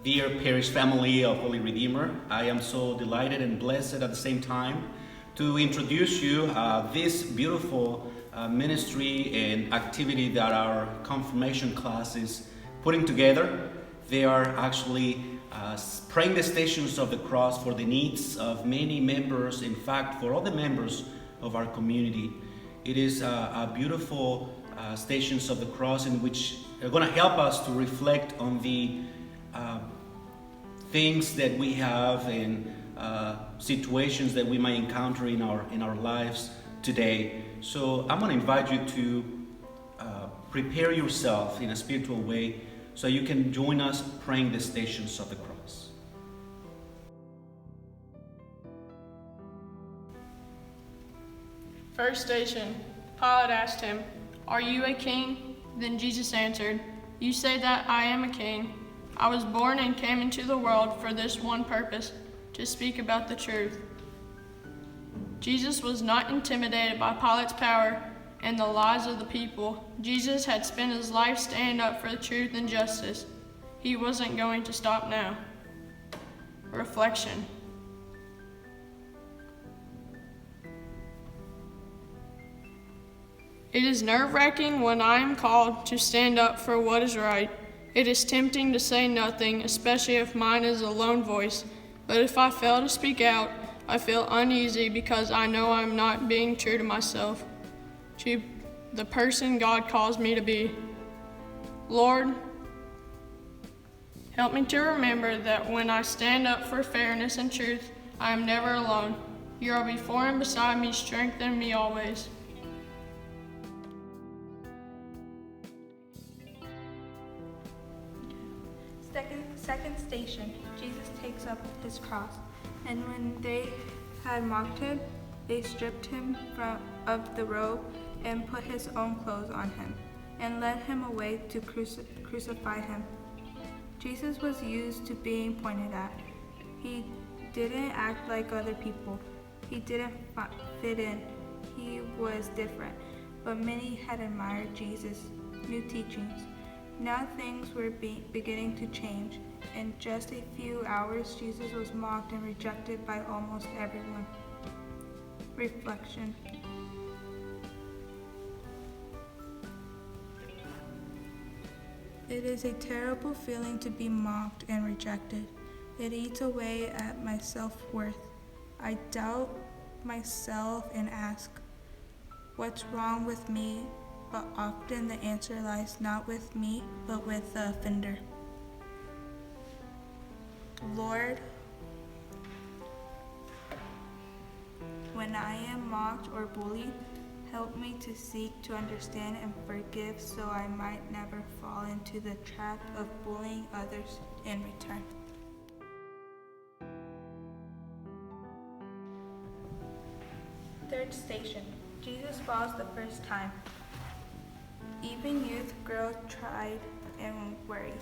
Dear parish family of Holy Redeemer, I am so delighted and blessed at the same time to introduce you this beautiful ministry and activity that our confirmation class is putting together. They are actually praying the Stations of the Cross for the needs of many members, in fact, for all the members of our community. It is a beautiful Stations of the Cross in which are going to help us to reflect on the things that we have and situations that we might encounter in our lives today. So I'm going to invite you to prepare yourself in a spiritual way so you can join us praying the Stations of the Cross. First station, Pilate asked him, "Are you a king?" Then Jesus answered, "You say that I am a king. I was born and came into the world for this one purpose, to speak about the truth." Jesus was not intimidated by Pilate's power and the lies of the people. Jesus had spent his life standing up for the truth and justice. He wasn't going to stop now. Reflection. It is nerve-wracking when I am called to stand up for what is right. It is tempting to say nothing, especially if mine is a lone voice. But if I fail to speak out, I feel uneasy because I know I'm not being true to myself, to the person God calls me to be. Lord, help me to remember that when I stand up for fairness and truth, I am never alone. You are before and beside me, strengthen me always. Second station, Jesus takes up his cross, and when they had mocked him, they stripped him of the robe and put his own clothes on him, and led him away to crucify him. Jesus was used to being pointed at. He didn't act like other people. He didn't fit in. He was different, but many had admired Jesus' new teachings. Now things were beginning to change. In just a few hours, Jesus was mocked and rejected by almost everyone. Reflection. It is a terrible feeling to be mocked and rejected. It eats away at my self-worth. I doubt myself and ask, what's wrong with me? But often the answer lies not with me, but with the offender. Lord, when I am mocked or bullied, help me to seek to understand and forgive so I might never fall into the trap of bullying others in return. Third station, Jesus falls the first time. Even youth grow tired and weary,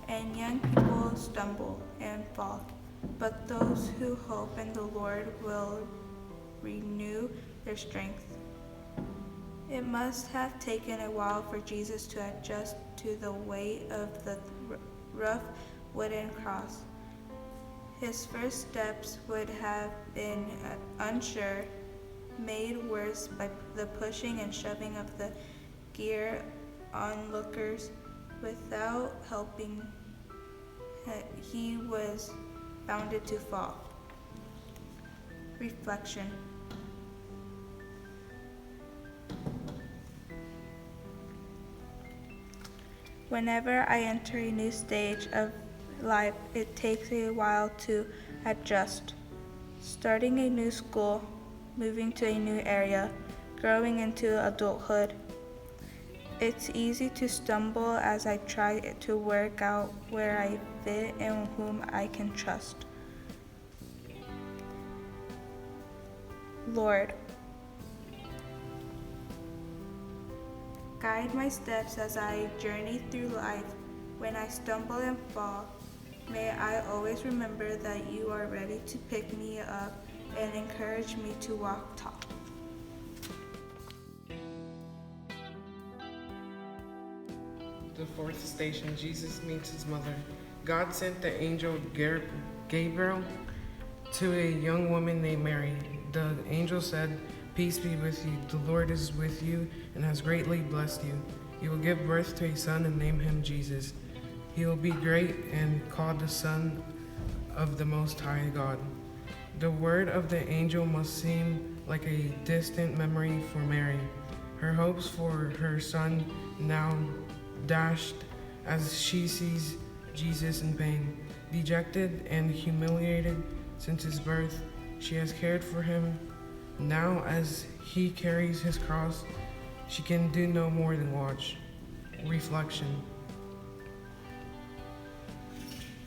and young people stumble and fall. But those who hope in the Lord will renew their strength. It must have taken a while for Jesus to adjust to the weight of the rough wooden cross. His first steps would have been unsure, made worse by the pushing and shoving of the gear onlookers. Without helping, he was bounded to fall. Reflection. Whenever I enter a new stage of life, it takes a while to adjust. Starting a new school, moving to a new area, growing into adulthood. It's easy to stumble as I try to work out where I fit and whom I can trust. Lord, guide my steps as I journey through life. When I stumble and fall, may I always remember that you are ready to pick me up and encourage me to walk tall. The fourth station, Jesus meets his mother. God sent the angel Gabriel to a young woman named Mary. The angel said, "Peace be with you. The Lord is with you and has greatly blessed you. You will give birth to a son and name him Jesus. He will be great and called the Son of the Most High God." The word of the angel must seem like a distant memory for Mary. Her hopes for her son now dashed as she sees Jesus in pain. Dejected and humiliated since his birth, she has cared for him. Now, as he carries his cross, she can do no more than watch. Reflection.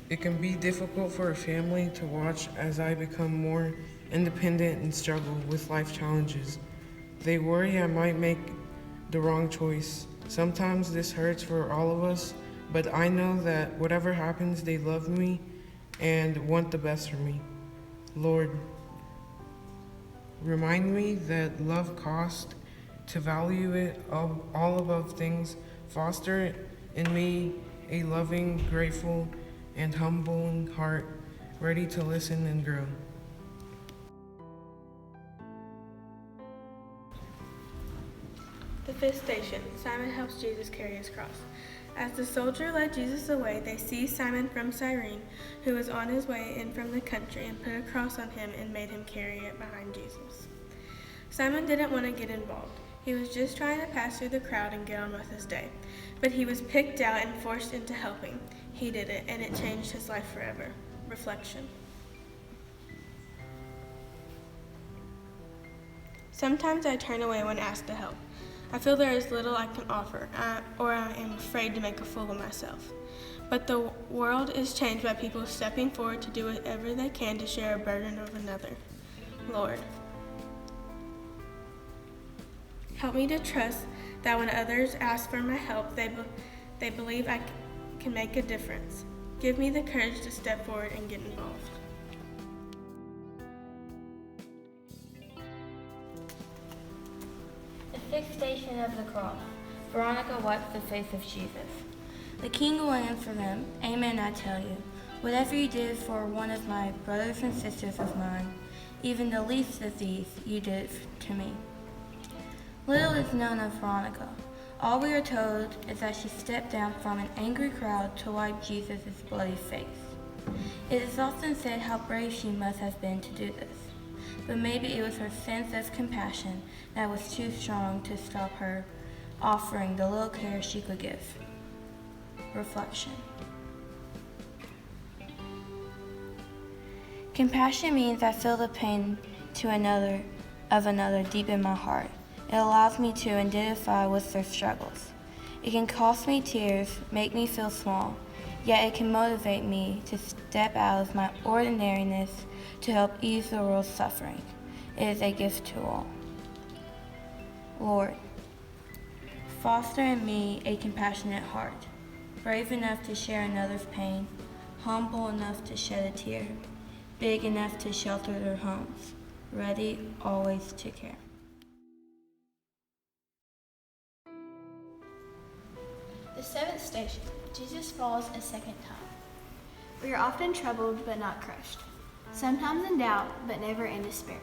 It can be difficult for a family to watch as I become more independent and struggle with life challenges. They worry I might make the wrong choice. Sometimes this hurts for all of us, but I know that whatever happens, they love me and want the best for me. Lord, remind me that love costs, to value it all above things. Foster in me a loving, grateful, and humbling heart, ready to listen and grow. The fifth station, Simon helps Jesus carry his cross. As the soldier led Jesus away, they seized Simon from Cyrene, who was on his way in from the country, and put a cross on him and made him carry it behind Jesus. Simon didn't want to get involved. He was just trying to pass through the crowd and get on with his day. But he was picked out and forced into helping. He did it, and it changed his life forever. Reflection. Sometimes I turn away when asked to help. I feel there is little I can offer, or I am afraid to make a fool of myself. But the world is changed by people stepping forward to do whatever they can to share a burden of another. Lord, help me to trust that when others ask for my help, they believe I can make a difference. Give me the courage to step forward and get involved. The fifth station of the cross. Veronica wipes the face of Jesus. The king will answer them, "Amen, I tell you. Whatever you did for one of my brothers and sisters of mine, even the least of these, you did to me." Little is known of Veronica. All we are told is that she stepped down from an angry crowd to wipe Jesus' bloody face. It is often said how brave she must have been to do this, but maybe it was her sense of compassion that was too strong to stop her offering the little care she could give. Reflection. Compassion means I feel the pain of another deep in my heart. It allows me to identify with their struggles. It can cost me tears, make me feel small, yet it can motivate me to step out of my ordinariness to help ease the world's suffering. It is a gift to all. Lord, foster in me a compassionate heart, brave enough to share another's pain, humble enough to shed a tear, big enough to shelter their homes, ready always to care. The seventh station, Jesus falls a second time. We are often troubled but not crushed, sometimes in doubt but never in despair.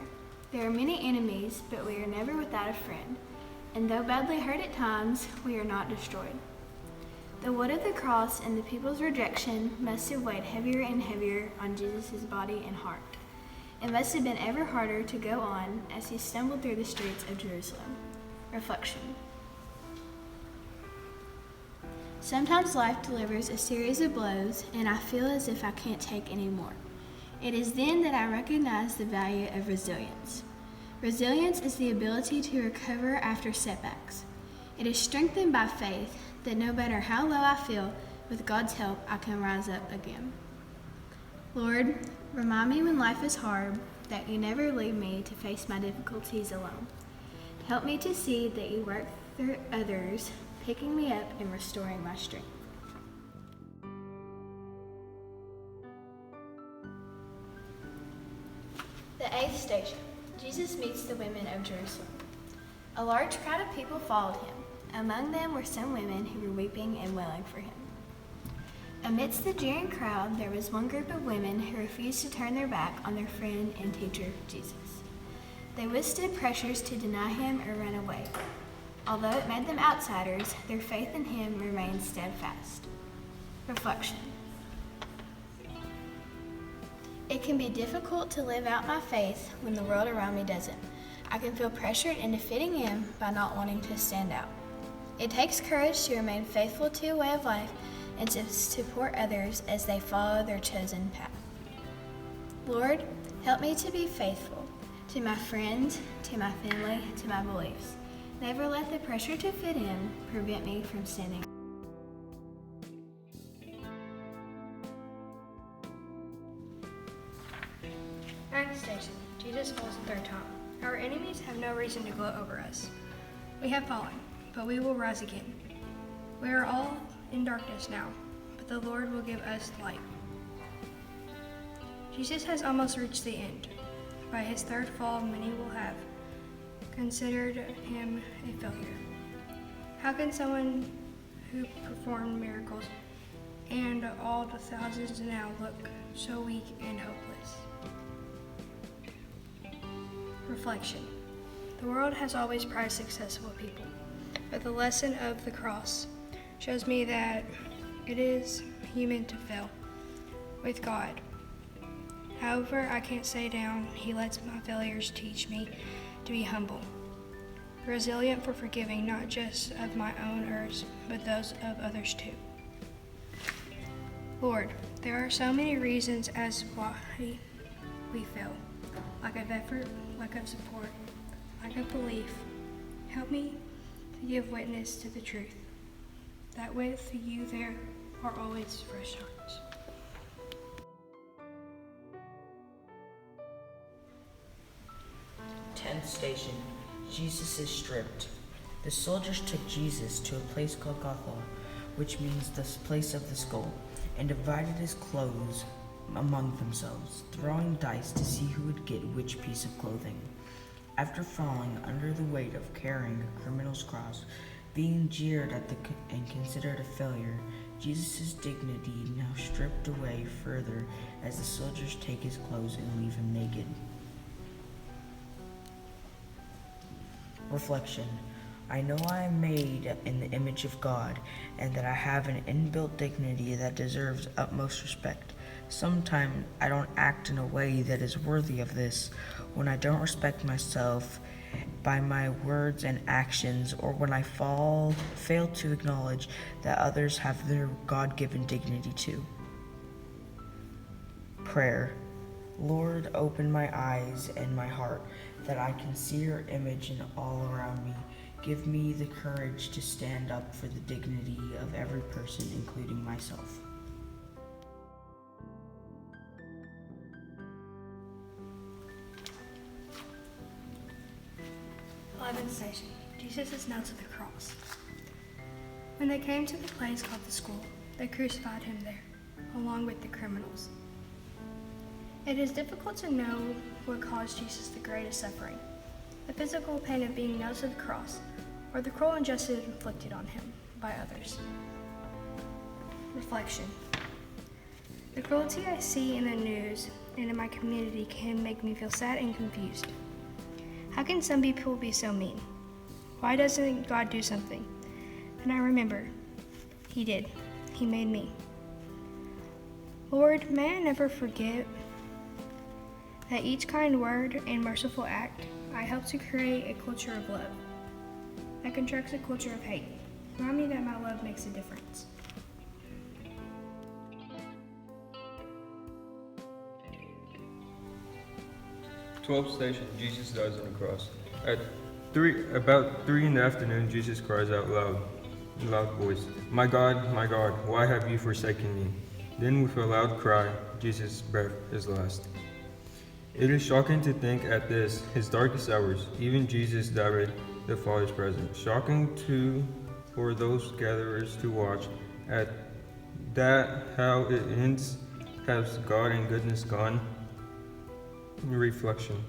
There are many enemies, but we are never without a friend, and though badly hurt at times, we are not destroyed. The wood of the cross and the people's rejection must have weighed heavier and heavier on Jesus' body and heart. It must have been ever harder to go on as he stumbled through the streets of Jerusalem. Reflection. Sometimes life delivers a series of blows, and I feel as if I can't take any more. It is then that I recognize the value of resilience. Resilience is the ability to recover after setbacks. It is strengthened by faith that no matter how low I feel, with God's help, I can rise up again. Lord, remind me when life is hard that you never leave me to face my difficulties alone. Help me to see that you work through others, picking me up and restoring my strength. The eighth station, Jesus meets the women of Jerusalem. A large crowd of people followed him. Among them were some women who were weeping and wailing for him. Amidst the jeering crowd, there was one group of women who refused to turn their back on their friend and teacher, Jesus. They withstood pressures to deny him or run away. Although it made them outsiders, their faith in him remained steadfast. Reflection. It can be difficult to live out my faith when the world around me doesn't. I can feel pressured into fitting in by not wanting to stand out. It takes courage to remain faithful to a way of life and to support others as they follow their chosen path. Lord, help me to be faithful to my friends, to my family, to my beliefs. Never let the pressure to fit in prevent me from standing. Ninth station. Jesus falls the third time. Our enemies have no reason to gloat over us. We have fallen, but we will rise again. We are all in darkness now, but the Lord will give us light. Jesus has almost reached the end. By his third fall, many will have considered him a failure. How can someone who performed miracles and all the thousands now look so weak and hopeless? Reflection. The world has always prized successful people, but the lesson of the cross shows me that it is human to fail with God. However, I can't stay down. He lets my failures teach me to be humble, resilient for forgiving not just of my own errors, but those of others too. Lord, there are so many reasons as why we fail. Lack of effort, lack of support, lack of belief. Help me to give witness to the truth, that with you there are always fresh starts. Tenth station. Jesus is stripped. The soldiers took Jesus to a place called Golgotha, which means the place of the skull, and divided his clothes among themselves, throwing dice to see who would get which piece of clothing. After falling under the weight of carrying a criminal's cross, being jeered at and considered a failure, Jesus' dignity now stripped away further as the soldiers take his clothes and leave him naked. Reflection. I know I am made in the image of God and that I have an inbuilt dignity that deserves utmost respect. Sometimes I don't act in a way that is worthy of this, when I don't respect myself by my words and actions, or when I fail to acknowledge that others have their God-given dignity too. Prayer. Lord, open my eyes and my heart that I can see your image in all around me. Give me the courage to stand up for the dignity of every person, including myself. Station. Jesus is nailed to the cross. When they came to the place called the skull, they crucified him there, along with the criminals. It is difficult to know what caused Jesus the greatest suffering, the physical pain of being nailed to the cross, or the cruel injustice inflicted on him by others. Reflection. The cruelty I see in the news and in my community can make me feel sad and confused. How can some people be so mean? Why doesn't God do something? And I remember, he did. He made me. Lord, may I never forget that each kind word and merciful act I help to create a culture of love that contracts a culture of hate. Remind me that my love makes a difference. Twelfth station. Jesus dies on the cross. About 3 in the afternoon, Jesus cries out loud, in loud voice, my God, why have you forsaken me?" Then with a loud cry, Jesus' breath is last. It is shocking to think at this, his darkest hours, even Jesus doubted the Father's presence. Shocking too for those gatherers to watch at that how it ends. Has God and goodness gone? Reflection.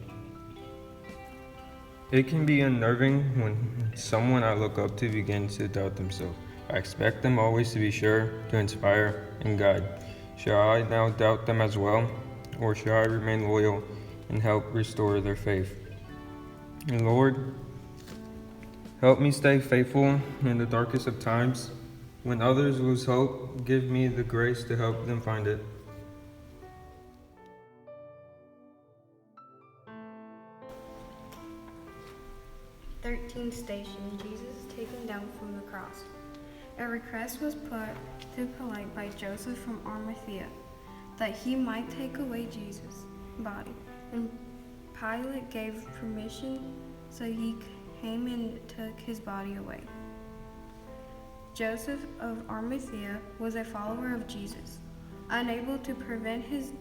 It can be unnerving when someone I look up to begins to doubt themselves. I expect them always to be sure to inspire and guide. Shall I now doubt them as well, or shall I remain loyal and help restore their faith? And Lord, help me stay faithful in the darkest of times. When others lose hope, give me the grace to help them find it. Thirteenth station, Jesus is taken down from the cross. A request was put to Pilate by Joseph from Arimathea that he might take away Jesus' body, and Pilate gave permission, so he came and took his body away. Joseph of Arimathea was a follower of Jesus. Unable to prevent his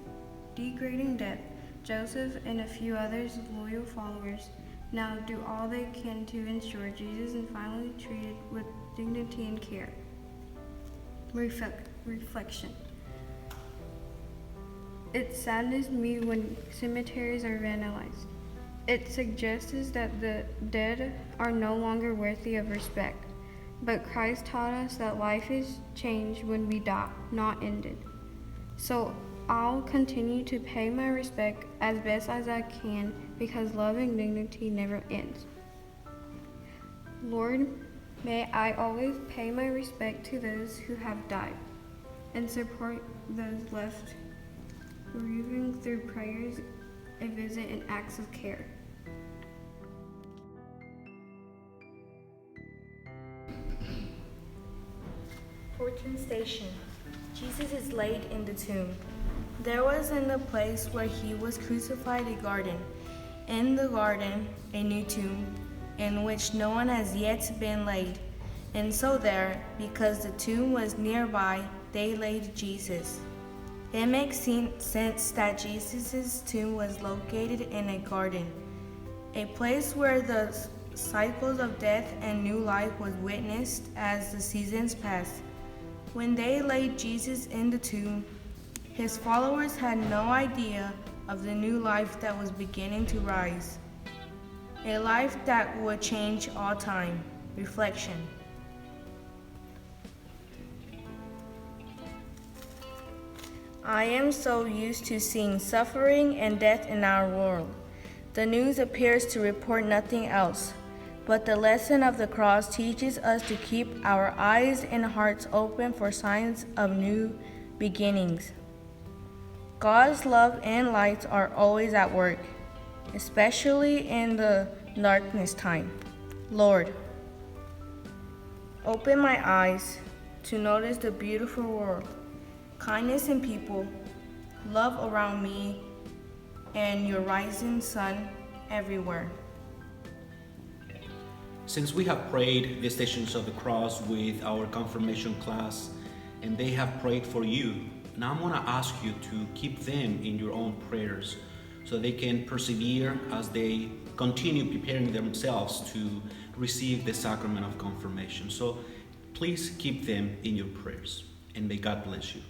degrading death, Joseph and a few others loyal followers now do all they can to ensure Jesus is finally treated with dignity and care. Reflection. It saddens me when cemeteries are vandalized. It suggests that the dead are no longer worthy of respect. But Christ taught us that life is changed when we die, not ended. So I'll continue to pay my respect as best as I can because love and dignity never ends. Lord, may I always pay my respect to those who have died and support those left grieving through prayers, a visit, and acts of care. Fourteenth station. Jesus is laid in the tomb. There was in the place where he was crucified a garden. In the garden, a new tomb, in which no one has yet been laid. And so there, because the tomb was nearby, they laid Jesus. It makes sense that Jesus' tomb was located in a garden, a place where the cycles of death and new life was witnessed as the seasons passed. When they laid Jesus in the tomb, his followers had no idea of the new life that was beginning to rise, a life that would change all time. Reflection. I am so used to seeing suffering and death in our world. The news appears to report nothing else. But the lesson of the cross teaches us to keep our eyes and hearts open for signs of new beginnings. God's love and light are always at work, especially in the darkness time. Lord, open my eyes to notice the beautiful world, kindness in people, love around me, and your rising sun everywhere. Since we have prayed the Stations of the Cross with our confirmation class, and they have prayed for you, now I'm going to ask you to keep them in your own prayers so they can persevere as they continue preparing themselves to receive the sacrament of confirmation. So please keep them in your prayers, and may God bless you.